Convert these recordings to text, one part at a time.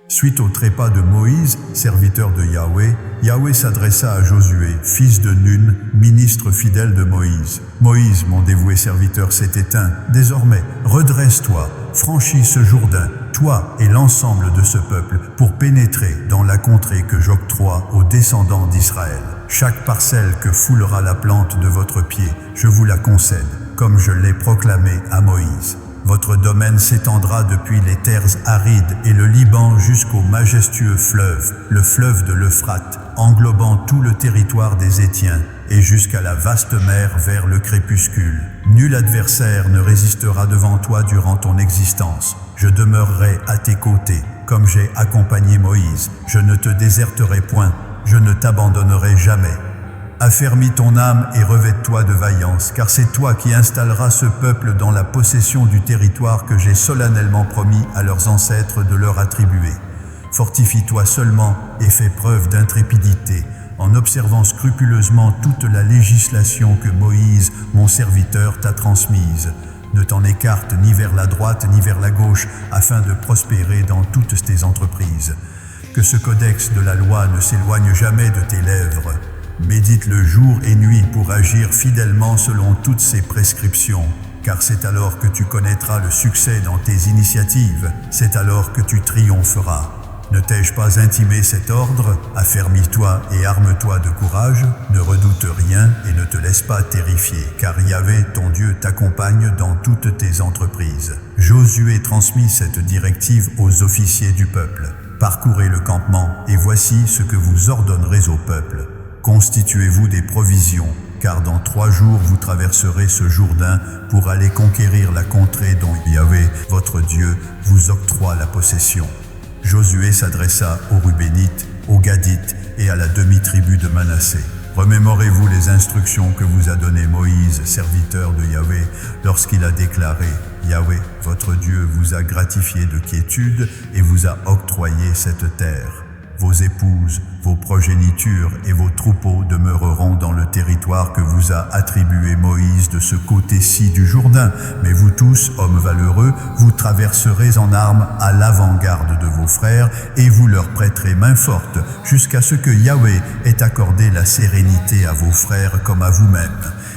Suite au trépas de Moïse, serviteur de Yahweh, Yahweh s'adressa à Josué, fils de Nun, ministre fidèle de Moïse. « Moïse, mon dévoué serviteur, s'est éteint. Désormais, redresse-toi, franchis ce Jourdain, toi et l'ensemble de ce peuple, pour pénétrer dans la contrée que j'octroie aux descendants d'Israël. Chaque parcelle que foulera la plante de votre pied, je vous la concède, comme je l'ai proclamé à Moïse. Votre domaine s'étendra depuis les terres arides et le Liban jusqu'au majestueux fleuve, le fleuve de l'Euphrate, englobant tout le territoire des Hétiens, et jusqu'à la vaste mer vers le crépuscule. Nul adversaire ne résistera devant toi durant ton existence. Je demeurerai à tes côtés, comme j'ai accompagné Moïse. Je ne te déserterai point, je ne t'abandonnerai jamais. Affermis ton âme et revête-toi de vaillance, car c'est toi qui installeras ce peuple dans la possession du territoire que j'ai solennellement promis à leurs ancêtres de leur attribuer. Fortifie-toi seulement et fais preuve d'intrépidité, en observant scrupuleusement toute la législation que Moïse, mon serviteur, t'a transmise. Ne t'en écarte ni vers la droite ni vers la gauche, afin de prospérer dans toutes tes entreprises. Que ce codex de la loi ne s'éloigne jamais de tes lèvres. Médite-le jour et nuit pour agir fidèlement selon toutes ses prescriptions, car c'est alors que tu connaîtras le succès dans tes initiatives, c'est alors que tu triompheras. Ne t'ai-je pas intimé cet ordre? Affermis-toi et arme-toi de courage, ne redoute rien et ne te laisse pas terrifier, car Yahweh, ton Dieu, t'accompagne dans toutes tes entreprises. Josué transmit cette directive aux officiers du peuple. Parcourez le campement, et voici ce que vous ordonnerez au peuple. Constituez-vous des provisions, car dans 3 jours vous traverserez ce Jourdain pour aller conquérir la contrée dont Yahweh, votre Dieu, vous octroie la possession. Josué s'adressa aux Rubénites, aux Gadites et à la demi-tribu de Manassé. Remémorez-vous les instructions que vous a données Moïse, serviteur de Yahweh, lorsqu'il a déclaré « Yahweh, votre Dieu, vous a gratifié de quiétude et vous a octroyé cette terre. Vos épouses, vos progénitures et vos troupeaux demeureront dans le territoire que vous a attribué Moïse de ce côté-ci du Jourdain. Mais vous tous, hommes valeureux, vous traverserez en armes à l'avant-garde de vos frères et vous leur prêterez main forte jusqu'à ce que Yahweh ait accordé la sérénité à vos frères comme à vous-mêmes,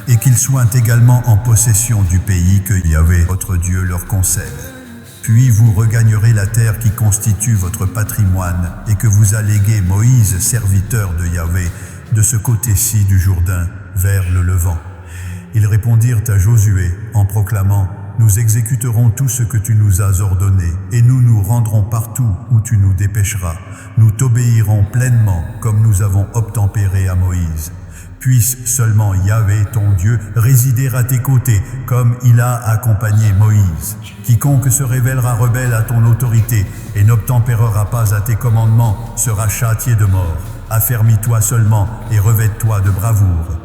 et qu'ils soient également en possession du pays que Yahweh, votre Dieu, leur concède. Puis vous regagnerez la terre qui constitue votre patrimoine et que vous a légué Moïse, serviteur de Yahweh, de ce côté-ci du Jourdain, vers le Levant. » Ils répondirent à Josué en proclamant « Nous exécuterons tout ce que tu nous as ordonné, et nous nous rendrons partout où tu nous dépêcheras. Nous t'obéirons pleinement, comme nous avons obtempéré à Moïse. Puisse seulement Yahweh, ton Dieu, résider à tes côtés, comme il a accompagné Moïse. Quiconque se révélera rebelle à ton autorité et n'obtempérera pas à tes commandements sera châtié de mort. Affermis-toi seulement et revête-toi de bravoure.